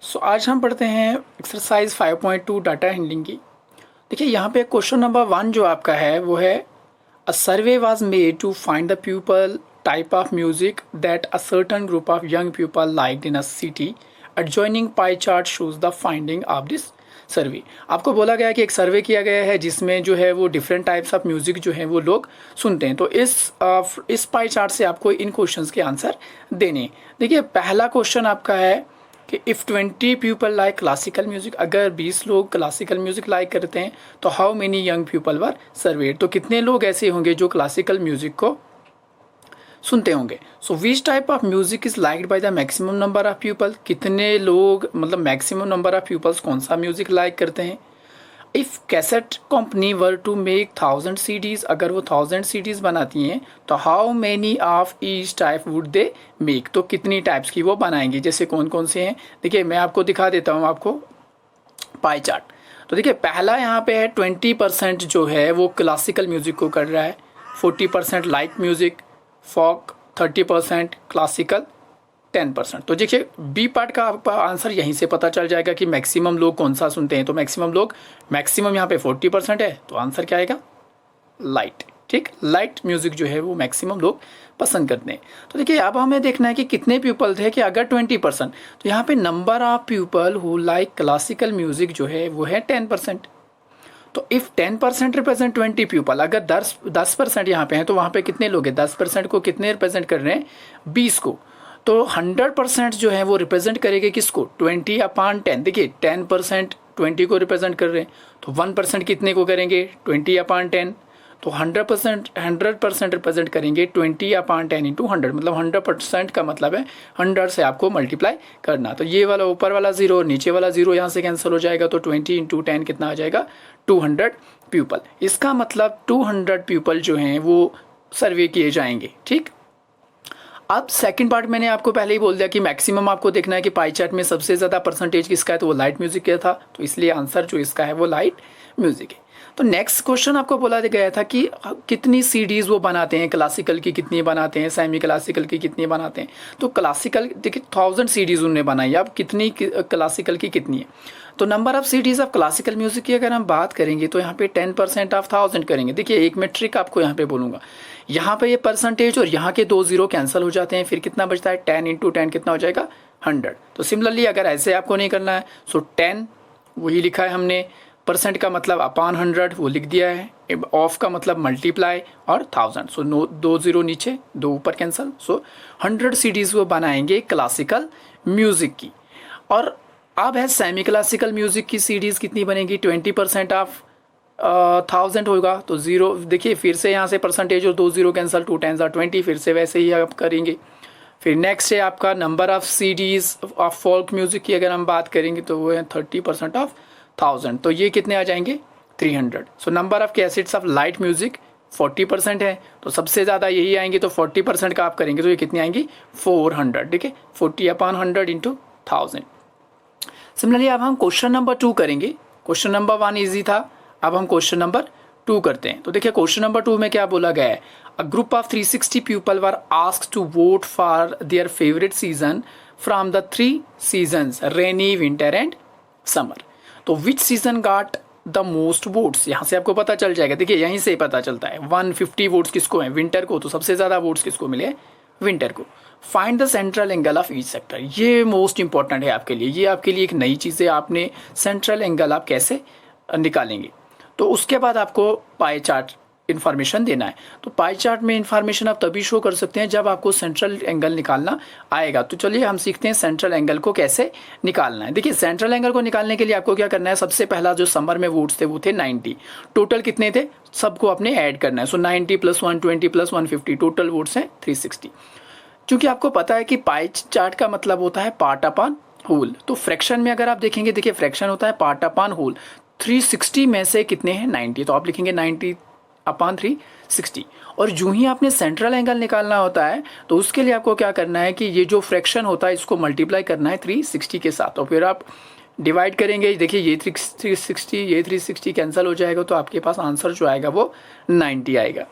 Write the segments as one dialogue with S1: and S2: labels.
S1: आज हम पढ़ते हैं एक्सरसाइज 5.2 डाटा हैंडलिंग की। देखिए यहाँ पे क्वेश्चन नंबर 1 जो आपका है वो है a survey was made to find the people type of music that a certain group of young people liked in a city. Adjoining pie chart shows the finding of this survey. आपको बोला गया है कि एक सर्वे किया गया है जिसमें जो है वो डिफरेंट टाइप्स ऑफ म्यूजिक जो है वो लोग सुनते हैं। तो इस पाई चार्ट से आपको इन क्वेश्चंस के आंसर देने। देखिए पहला क्वेश्चन आपका है कि if 20 people like classical music, अगर 20 लोग क्लासिकल म्यूजिक लाइक करते हैं तो how many young people were served, तो कितने लोग ऐसे होंगे जो क्लासिकल म्यूजिक को सुनते होंगे। So which type of music is liked by the maximum number of people, कितने लोग मतलब मैक्सिमम नंबर ऑफ पीपल्स कौन सा म्यूजिक लाइक करते हैं। If cassette company were to make 1000 CDs, अगर वो 1000 CDs बनाती हैं तो how many of each type would they make, तो कितनी टाइप्स की वो बनाएंगी, जैसे कौन कौन से हैं। देखिए मैं आपको दिखा देता हूँ आपको पाई चार्ट। तो देखिए पहला यहाँ पे है 20% जो है वो क्लासिकल म्यूजिक को कर रहा है, 40% लाइट म्यूजिक, फॉक 30%, क्लासिकल 10%। तो देखिए बी पार्ट का आपका आंसर यहीं से पता चल जाएगा कि मैक्सिमम लोग कौन सा सुनते हैं। तो मैक्सिमम यहाँ पे 40% है, तो आंसर क्या आएगा लाइट। ठीक, लाइट म्यूजिक जो है वो मैक्सिमम लोग पसंद करते हैं। तो देखिए अब हमें देखना है कि कितने पीपल थे, कि अगर 20% तो यहाँ पे number of people who like classical music जो है वो है 10%। तो इफ़ 10% रिप्रेजेंट 20 पीपल, अगर 10% यहाँ पे हैं तो वहाँ पे कितने लोग हैं, 10% को कितने रिप्रेजेंट कर रहे हैं, 20 को। तो 100% जो है वो रिप्रेजेंट करेंगे किसको, 20/10। देखिए 10% 20 को रिप्रेजेंट कर रहे हैं, तो 1% कितने को करेंगे, 20/10। तो 100% रिप्रेजेंट करेंगे 20/10 इंटू 100, मतलब 100% का मतलब है 100 से आपको मल्टीप्लाई करना। तो ये वाला ऊपर वाला 0 और नीचे वाला 0 यहाँ से कैंसिल हो जाएगा, तो 20 इंटू 10 कितना आ जाएगा, 200 पीपल। इसका मतलब 200 पीपल जो हैं वो सर्वे किए जाएंगे। ठीक, अब सेकंड पार्ट मैंने आपको पहले ही बोल दिया कि मैक्सिमम आपको देखना है कि पाई चार्ट में सबसे ज़्यादा परसेंटेज किसका है, तो वो लाइट म्यूजिक का था, तो इसलिए आंसर जो इसका है वो लाइट म्यूजिक है। तो नेक्स्ट क्वेश्चन आपको बोला गया था कि कितनी सीडीज़ वो बनाते हैं, क्लासिकल की कितनी बनाते हैं, सेमी क्लासिकल की कितनी बनाते हैं। तो क्लासिकल देखिए 1000 सीडीज़ उन्होंने बनाई, अब कितनी क्लासिकल की कितनी है। तो number of CDs of classical music की अगर हम बात करेंगे तो यहाँ पे 10% ऑफ 1000 करेंगे। देखिए एक मैं ट्रिक आपको यहाँ पे बोलूँगा, यहाँ पे ये परसेंटेज और यहाँ के 2 0 कैंसिल हो जाते हैं, फिर कितना बचता है, 10 इंटू 10 कितना हो जाएगा, 100। तो सिमिलरली अगर ऐसे आपको नहीं करना है, सो 10 वही लिखा है हमने, परसेंट का मतलब अपॉन 100 वो लिख दिया है, ऑफ का मतलब मल्टीप्लाई और 1000। सो 2 0 नीचे 2 ऊपर कैंसिल, सो 100 सीडीज़ वो बनाएंगे क्लासिकल म्यूज़िक की। और अब है सेमी क्लासिकल म्यूज़िक की सीडीज़ कितनी बनेगी, 20% ऑफ 1000 होगा, तो 0 देखिए फिर से यहाँ से परसेंटेज और 2 0 कैंसिल, 2 10 20, फिर से वैसे ही आप करेंगे। फिर नेक्स्ट है आपका number of CDs of folk music की अगर हम बात करेंगे तो वो है 30% ऑफ 1000, तो ये कितने आ जाएंगे, 300। So number of cassettes of light music 40% है, तो सबसे ज़्यादा यही आएंगे, तो 40% का आप करेंगे तो ये कितनी आएंगी, 400। ठीक है, 40/100 इंटू 1000। सिमिलरली अब हम क्वेश्चन नंबर 2 करेंगे। क्वेश्चन नंबर 1 ईजी था, अब हम क्वेश्चन नंबर 2 करते हैं। तो देखिए क्वेश्चन नंबर 2 में क्या बोला गया है, a group of 360 people were asked to vote for their favourite season from the 3 seasons rainy, winter and summer. तो which season got the most votes, यहाँ से आपको पता चल जाएगा। देखिए यहीं से ही पता चलता है 150 वोट्स किसको हैं, विंटर को, तो सबसे ज़्यादा वोट्स किसको मिले, विंटर को। Find the central angle of each sector, ये मोस्ट इंपॉर्टेंट है आपके लिए, ये आपके लिए एक नई चीज़ है। आपने सेंट्रल एंगल आप कैसे निकालेंगे, तो उसके बाद आपको पाई चार्ट इन्फॉर्मेशन देना है। तो पाई चार्ट में इन्फॉर्मेशन आप तभी शो कर सकते हैं जब आपको सेंट्रल एंगल निकालना आएगा। तो चलिए हम सीखते हैं सेंट्रल एंगल को कैसे निकालना है। देखिए सेंट्रल एंगल को निकालने के लिए आपको क्या करना है, सबसे पहला जो समर में वोट्स थे वो थे 90, टोटल कितने थे, सबको आपने ऐड करना है। सो 90 + 120 + 150, टोटल वोट्स हैं 360। क्योंकि आपको पता है कि पाई चार्ट का मतलब होता है पार्ट अपॉन होल, तो फ्रैक्शन में अगर आप देखेंगे, देखिए फ्रैक्शन होता है पार्ट अपॉन होल। 360 में से कितने हैं, 90, तो आप लिखेंगे 90/360। और जो ही आपने सेंट्रल एंगल निकालना होता है तो उसके लिए आपको क्या करना है कि ये जो फ्रैक्शन होता है इसको मल्टीप्लाई करना है 360 के साथ, और फिर आप डिवाइड करेंगे। देखिए ये 360 ये 360 कैंसिल हो जाएगा, तो आपके पास आंसर जो आएगा वो 90 आएगा।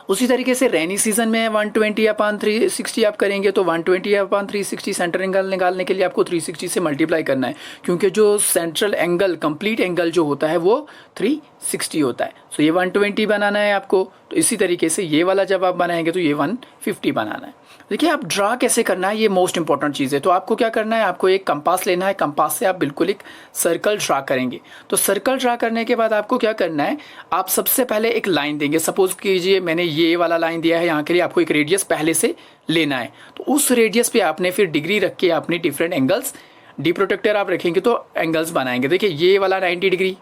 S1: उसी तरीके से रेनी सीजन में 120 अपॉन 360 आप करेंगे तो 120 अपॉन 360 सेंटर एंगल निकालने के लिए आपको 360 से मल्टीप्लाई करना है, क्योंकि जो सेंट्रल एंगल कंप्लीट एंगल जो होता है वो 360 होता है। सो ये 120 बनाना है आपको। तो इसी तरीके से ये वाला जब आप बनाएंगे तो ये 150 बनाना है। देखिए आप ड्रा कैसे करना है, ये मोस्ट इंपॉर्टेंट चीज़ है। तो आपको क्या करना है, आपको एक कंपास लेना है, कंपास से आप बिल्कुल एक सर्कल ड्रा करेंगे। तो सर्कल ड्रा करने के बाद आपको क्या करना है, आप सबसे पहले एक लाइन देंगे। सपोज कीजिए मैंने ये वाला लाइन दिया है, यहाँ के लिए आपको एक रेडियस पहले से लेना है। तो उस रेडियस पे आपने फिर डिग्री रख के अपनी डिफरेंट एंगल्स, डी प्रोटेक्टर आप रखेंगे तो एंगल्स बनाएंगे। देखिए ये वाला 90 डिग्री,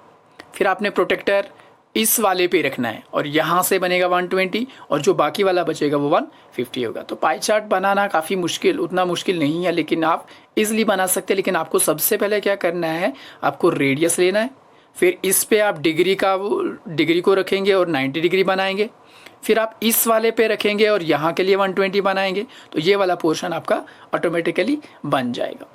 S1: फिर आपने प्रोटेक्टर इस वाले पे रखना है और यहाँ से बनेगा 120 और जो बाकी वाला बचेगा वो 150 होगा। तो पाई चार्ट बनाना काफ़ी मुश्किल, उतना मुश्किल नहीं है, लेकिन आप इजीली बना सकते हैं। लेकिन आपको सबसे पहले क्या करना है, आपको रेडियस लेना है, फिर इस पे आप डिग्री को रखेंगे और 90 डिग्री बनाएंगे, फिर आप इस वाले पे रखेंगे और यहाँ के लिए 120 बनाएंगे। तो ये वाला पोर्शन आपका ऑटोमेटिकली बन जाएगा।